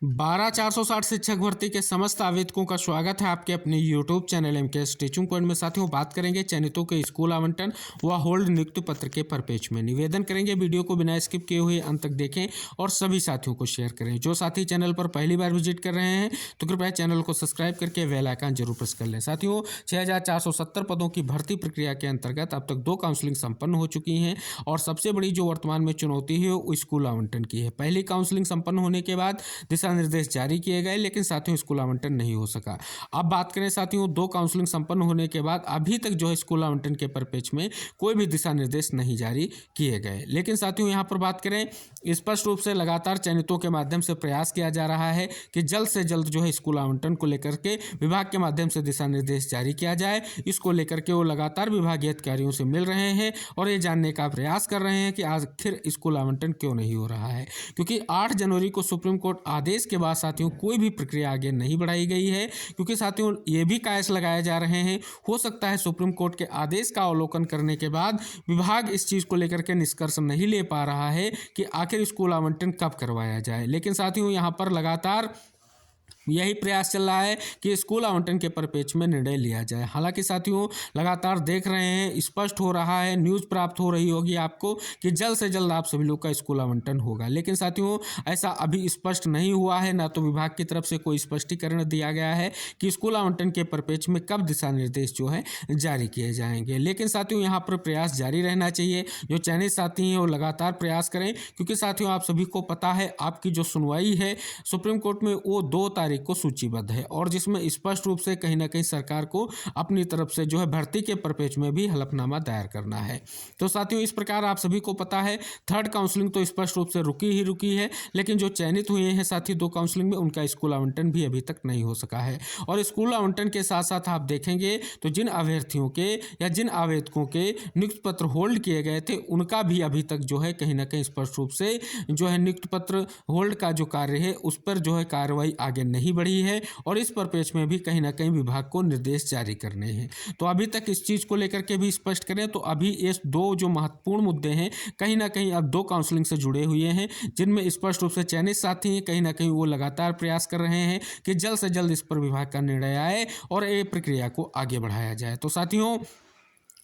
12,460 शिक्षक भर्ती के समस्त आवेदकों का स्वागत है आपके अपने YouTube channel MKS teaching point में। साथियों, बात करेंगे चयनितों के स्कूल आवंटन व होल्ड नियुक्ति पत्र के परपेच में। निवेदन करेंगे वीडियो को बिना स्किप किए हुए अंत तक देखें और सभी साथियों को शेयर करें। जो साथी चैनल पर पहली बार विजिट कर रहे हैं तो कृपया चैनल को सब्सक्राइब करके बेल आइकन जरूर प्रेस कर लें। साथियों, 6,470 पदों की भर्ती प्रक्रिया के अंतर्गत अब तक 2 काउंसलिंग संपन्न हो चुकी हैं और सबसे बड़ी जो वर्तमान में चुनौती है वो स्कूल आवंटन की है। पहली काउंसलिंग संपन्न होने के बाद दिशा निर्देश जारी किए गए, लेकिन साथियों स्कूल आवंटन नहीं हो सका। अब बात करें साथियों, 2 काउंसलिंग संपन्न होने के बाद अभी तक जो है स्कूल आवंटन के परिपेक्ष में कोई भी दिशा निर्देश नहीं जारी किए गए। लेकिन साथियों यहाँ पर बात करें, स्पष्ट रूप से लगातार चयनितों के माध्यम से प्रयास किया जा रहा है कि जल्द से जल्द जो है स्कूल आवंटन को लेकर के विभाग के माध्यम से दिशा निर्देश जारी किया जाए। इसको लेकर के वो लगातार विभागीय अधिकारियों से मिल रहे हैं और ये जानने का प्रयास कर रहे हैं कि आखिर स्कूल आवंटन क्यों नहीं हो रहा है, क्योंकि 8 जनवरी को सुप्रीम कोर्ट आदेश के बाद साथियों कोई भी प्रक्रिया आगे नहीं बढ़ाई गई है। क्योंकि साथियों ये भी कयास लगाए जा रहे हैं, हो सकता है सुप्रीम कोर्ट के आदेश का अवलोकन करने के बाद विभाग इस चीज़ को लेकर के निष्कर्ष नहीं ले पा रहा है कि आखिर स्कूल आवंटन कब करवाया जाए। लेकिन साथियों यहाँ पर लगातार यही प्रयास चल रहा है कि स्कूल आवंटन के परिपेक्ष में निर्णय लिया जाए। हालांकि साथियों लगातार देख रहे हैं, स्पष्ट हो रहा है, न्यूज़ प्राप्त हो रही होगी आपको कि जल्द से जल्द आप सभी लोग का स्कूल आवंटन होगा। लेकिन साथियों ऐसा अभी स्पष्ट नहीं हुआ है, ना तो विभाग की तरफ से कोई स्पष्टीकरण दिया गया है कि स्कूल आवंटन के परिपेक्ष में कब दिशा निर्देश जो है जारी किए जाएंगे। लेकिन साथियों यहाँ पर प्रयास जारी रहना चाहिए। जो चयनित साथी हैं वो लगातार प्रयास करें, क्योंकि साथियों आप सभी को पता है आपकी जो सुनवाई है सुप्रीम कोर्ट में वो 2 तारीख को सूचीबद्ध है और जिसमें स्पष्ट रूप से कहीं ना कहीं सरकार को अपनी तरफ से जो है भर्ती के परिपेक्ष में भी हलफनामा दायर करना है। तो साथियों इस प्रकार आप सभी को पता है 3rd काउंसलिंग तो स्पष्ट रूप से रुकी है, लेकिन जो चयनित हुए हैं साथी 2 काउंसलिंग में उनका स्कूल आवंटन भी अभी तक नहीं हो सका है। और स्कूल आवंटन के साथ साथ आप देखेंगे तो जिन अभ्यर्थियों के या जिन आवेदकों के नियुक्ति पत्र होल्ड किए गए थे उनका भी अभी तक जो है कहीं ना कहीं स्पष्ट रूप से जो है नियुक्ति पत्र होल्ड का जो कार्य है उस पर जो है कार्रवाई आगे नहीं बढ़ी है और इस परिपेक्ष में भी कहीं ना कहीं विभाग को निर्देश जारी करने हैं। तो अभी तक इस चीज़ को लेकर के भी स्पष्ट करें तो अभी ये 2 जो महत्वपूर्ण मुद्दे हैं कहीं ना कहीं अब 2 काउंसलिंग से जुड़े हुए हैं, जिनमें स्पष्ट रूप से चयनित साथी हैं कहीं ना कहीं वो लगातार प्रयास कर रहे हैं कि जल्द से जल्द इस पर विभाग का निर्णय आए और ये प्रक्रिया को आगे बढ़ाया जाए। तो साथियों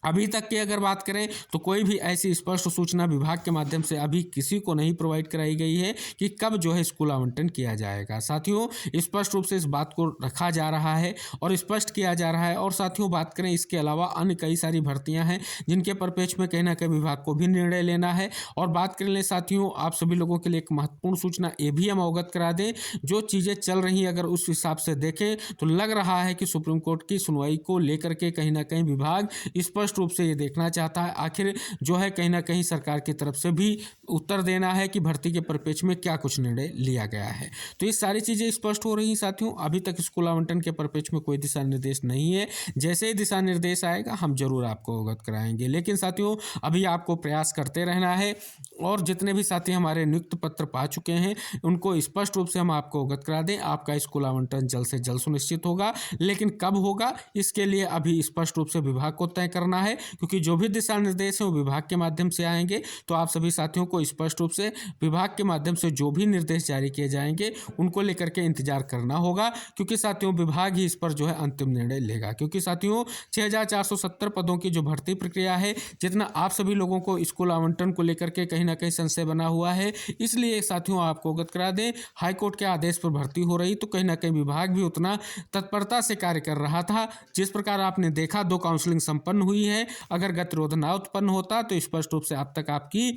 अभी तक की अगर बात करें तो कोई भी ऐसी स्पष्ट सूचना विभाग के माध्यम से अभी किसी को नहीं प्रोवाइड कराई गई है कि कब जो है स्कूल आवंटन किया जाएगा। साथियों स्पष्ट रूप से इस बात को रखा जा रहा है और स्पष्ट किया जा रहा है। और साथियों बात करें इसके अलावा अन्य कई सारी भर्तियां हैं जिनके परिपेक्ष में कहीं ना कहीं विभाग को भी निर्णय लेना है। और बात कर लें साथियों आप सभी लोगों के लिए एक महत्वपूर्ण सूचना ये भी हम अवगत करा दें, जो चीज़ें चल रही हैं अगर उस हिसाब से देखें तो लग रहा है कि सुप्रीम कोर्ट की सुनवाई को लेकर के कहीं ना कहीं विभाग स्पष्ट रूप से ये देखना चाहता है आखिर जो है कहीं ना कहीं सरकार की तरफ से भी उत्तर देना है कि भर्ती के परिपेक्ष में क्या कुछ निर्णय लिया गया है। तो ये सारी चीज़ें स्पष्ट हो रही हैं साथियों। अभी तक स्कूल आवंटन के परिपेक्ष में कोई दिशा निर्देश नहीं है, जैसे ही दिशा निर्देश आएगा हम जरूर आपको अवगत कराएंगे। लेकिन साथियों अभी आपको प्रयास करते रहना है और जितने भी साथी हमारे नियुक्ति पत्र पा चुके हैं उनको स्पष्ट रूप से हम आपको अवगत करा दें, आपका स्कूल आवंटन जल्द से जल्द सुनिश्चित होगा। लेकिन कब होगा इसके लिए अभी स्पष्ट रूप से विभाग को तय करना है, क्योंकि जो भी दिशा निर्देश हैं वो विभाग के माध्यम से आएंगे। तो आप सभी साथियों को स्पष्ट रूप से विभाग के माध्यम से जो भी निर्देश जारी किए जाएंगे उनको लेकर के इंतजार करना होगा, क्योंकि साथियों विभाग ही इस पर जो है अंतिम निर्णय लेगा। क्योंकि साथियों 6,470 पदों की जो भर्ती प्रक्रिया है, जितना आप सभी लोगों को स्कूल आवंटन को लेकर के कहीं ना कहीं संशय बना हुआ है, इसलिए साथियों आपको अवगत करा दें हाईकोर्ट के आदेश पर भर्ती हो रही तो कहीं ना कहीं विभाग भी उतना तत्परता से कार्य कर रहा था। जिस प्रकार आपने देखा 2 काउंसलिंग संपन्न हुई है, अगर गतिरोध ना उत्पन्न होता तो स्पष्ट रूप से अब तक आपकी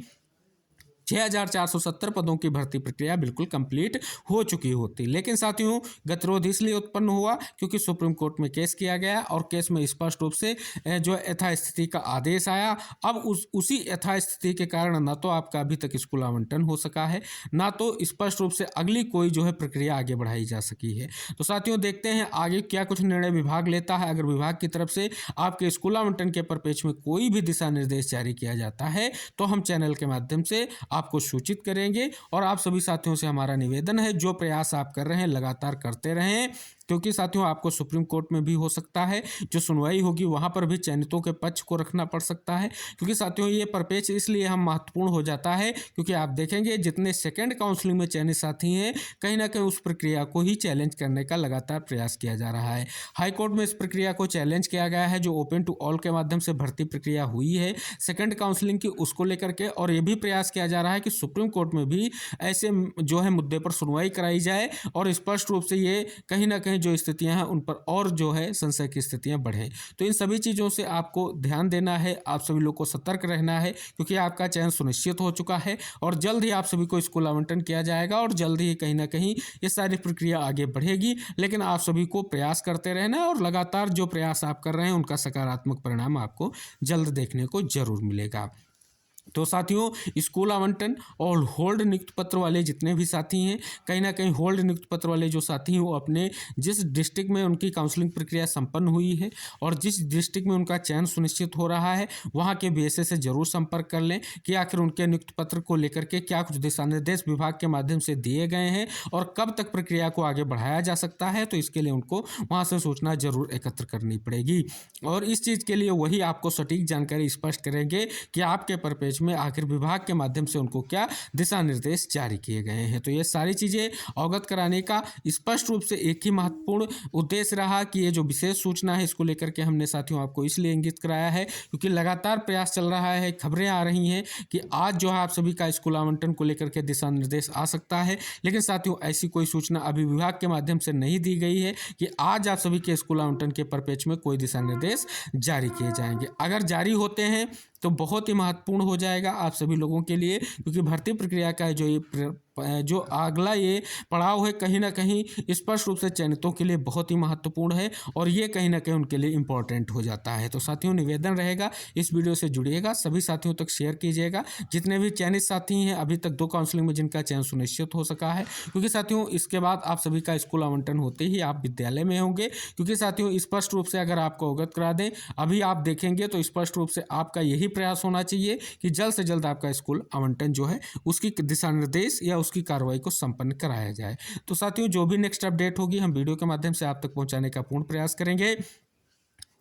6,470 पदों की भर्ती प्रक्रिया बिल्कुल कंप्लीट हो चुकी होती। लेकिन साथियों गतिरोध इसलिए उत्पन्न हुआ क्योंकि सुप्रीम कोर्ट में केस किया गया और केस में स्पष्ट रूप से जो यथास्थिति का आदेश आया। अब उसी यथास्थिति के कारण ना तो आपका अभी तक स्कूल आवंटन हो सका है, ना तो स्पष्ट रूप से अगली कोई जो है प्रक्रिया आगे बढ़ाई जा सकी है। तो साथियों देखते हैं आगे क्या कुछ निर्णय विभाग लेता है। अगर विभाग की तरफ से आपके स्कूल आवंटन के परिपेक्ष में कोई भी दिशा निर्देश जारी किया जाता है तो हम चैनल के माध्यम से आपको सूचित करेंगे। और आप सभी साथियों से हमारा निवेदन है जो प्रयास आप कर रहे हैं लगातार करते रहें, क्योंकि साथियों आपको सुप्रीम कोर्ट में भी हो सकता है जो सुनवाई होगी वहाँ पर भी चयनितों के पक्ष को रखना पड़ सकता है। क्योंकि साथियों ये परपेच इसलिए हम महत्वपूर्ण हो जाता है क्योंकि आप देखेंगे जितने सेकेंड काउंसलिंग में चयनित साथी हैं कहीं ना कहीं उस प्रक्रिया को ही चैलेंज करने का लगातार प्रयास किया जा रहा है। हाईकोर्ट में इस प्रक्रिया को चैलेंज किया गया है जो ओपन टू ऑल के माध्यम से भर्ती प्रक्रिया हुई है सेकेंड काउंसलिंग की, उसको लेकर के, और ये भी प्रयास किया जा रहा है कि सुप्रीम कोर्ट में भी ऐसे जो है मुद्दे पर सुनवाई कराई जाए और स्पष्ट रूप से ये कहीं ना कहीं जो स्थितियां हैं उन पर और जो है संशय की स्थितियां बढ़ें। तो इन सभी चीज़ों से आपको ध्यान देना है, आप सभी लोग को सतर्क रहना है क्योंकि आपका चयन सुनिश्चित हो चुका है और जल्द ही आप सभी को स्कूल आवंटन किया जाएगा और जल्द ही कहीं ना कहीं ये सारी प्रक्रिया आगे बढ़ेगी। लेकिन आप सभी को प्रयास करते रहना है और लगातार जो प्रयास आप कर रहे हैं उनका सकारात्मक परिणाम आपको जल्द देखने को जरूर मिलेगा। तो साथियों स्कूल आवंटन और होल्ड नियुक्ति पत्र वाले जितने भी साथी हैं, कहीं ना कहीं होल्ड नियुक्ति पत्र वाले जो साथी हैं वो अपने जिस डिस्ट्रिक्ट में उनकी काउंसलिंग प्रक्रिया संपन्न हुई है और जिस डिस्ट्रिक्ट में उनका चयन सुनिश्चित हो रहा है वहाँ के बीएसए से जरूर संपर्क कर लें कि आखिर उनके नियुक्ति पत्र को लेकर के क्या कुछ दिशा निर्देश विभाग के माध्यम से दिए गए हैं और कब तक प्रक्रिया को आगे बढ़ाया जा सकता है। तो इसके लिए उनको वहाँ से सूचना जरूर एकत्र करनी पड़ेगी और इस चीज़ के लिए वही आपको सटीक जानकारी स्पष्ट करेंगे कि आपके परपेच में आखिर विभाग के माध्यम से उनको क्या दिशा निर्देश जारी किए गए हैं। तो ये सारी चीज़ें अवगत कराने का स्पष्ट रूप से एक ही महत्वपूर्ण उद्देश्य रहा कि ये जो विशेष सूचना है इसको लेकर के हमने साथियों आपको इसलिए इंगित कराया है क्योंकि लगातार प्रयास चल रहा है, खबरें आ रही हैं कि आज जो है आप सभी का स्कूल आवंटन को लेकर के दिशा निर्देश आ सकता है। लेकिन साथियों ऐसी कोई सूचना अभी विभाग के माध्यम से नहीं दी गई है कि आज आप सभी के स्कूल आवंटन के परिप्रेक्ष्य में कोई दिशा निर्देश जारी किए जाएंगे। अगर जारी होते हैं तो बहुत ही महत्वपूर्ण हो जाएगा आप सभी लोगों के लिए क्योंकि भर्ती प्रक्रिया का जो अगला ये पड़ाव है कहीं ना कहीं स्पष्ट रूप से चयनितों के लिए बहुत ही महत्वपूर्ण है और ये कहीं ना कहीं उनके लिए इम्पोर्टेंट हो जाता है। तो साथियों निवेदन रहेगा इस वीडियो से जुड़िएगा, सभी साथियों तक शेयर कीजिएगा जितने भी चयनित साथी हैं अभी तक 2 काउंसलिंग में जिनका चयन सुनिश्चित हो सका है, क्योंकि साथियों इसके बाद आप सभी का स्कूल आवंटन होते ही आप विद्यालय में होंगे। क्योंकि साथियों स्पष्ट रूप से अगर आपको अवगत करा दें अभी आप देखेंगे तो स्पष्ट रूप से आपका यही प्रयास होना चाहिए कि जल्द से जल्द आपका स्कूल आवंटन जो है उसकी दिशा निर्देश या उसकी कार्रवाई को संपन्न कराया जाए। तो साथियों जो भी नेक्स्ट अपडेट होगी हम वीडियो के माध्यम से आप तक पहुंचाने का पूर्ण प्रयास करेंगे,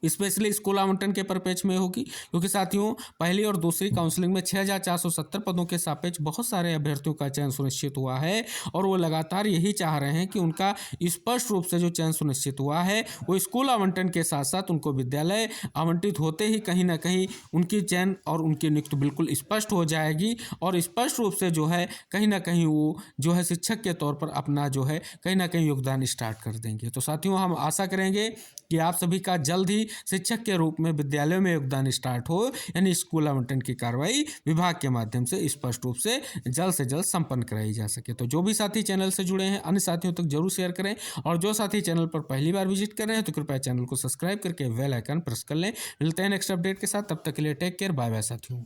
स्पेशली स्कूल आवंटन के परिप्रेक्ष्य में होगी क्योंकि साथियों पहली और दूसरी काउंसलिंग में 6470 पदों के सापेक्ष बहुत सारे अभ्यर्थियों का चयन सुनिश्चित हुआ है और वो लगातार यही चाह रहे हैं कि उनका स्पष्ट रूप से जो चयन सुनिश्चित हुआ है वो स्कूल आवंटन के साथ साथ उनको विद्यालय आवंटित होते ही कहीं ना कहीं उनकी चयन और उनकी नियुक्ति बिल्कुल स्पष्ट हो जाएगी और स्पष्ट रूप से जो है कहीं ना कहीं वो जो है शिक्षक के तौर पर अपना जो है कहीं ना कहीं योगदान स्टार्ट कर देंगे। तो साथियों हम आशा करेंगे कि आप सभी का जल्द ही शिक्षक के रूप में विद्यालयों में योगदान स्टार्ट हो, यानी स्कूल आवंटन की कार्रवाई विभाग के माध्यम से स्पष्ट रूप से जल्द संपन्न कराई जा सके। तो जो भी साथी चैनल से जुड़े हैं अन्य साथियों तक जरूर शेयर करें और जो साथी चैनल पर पहली बार विजिट कर रहे हैं तो कृपया चैनल को सब्सक्राइब करके बेल आइकन प्रेस कर लें। मिलते हैं नेक्स्ट अपडेट के साथ, तब तक के लिए टेक केयर, बाय बाय साथियों।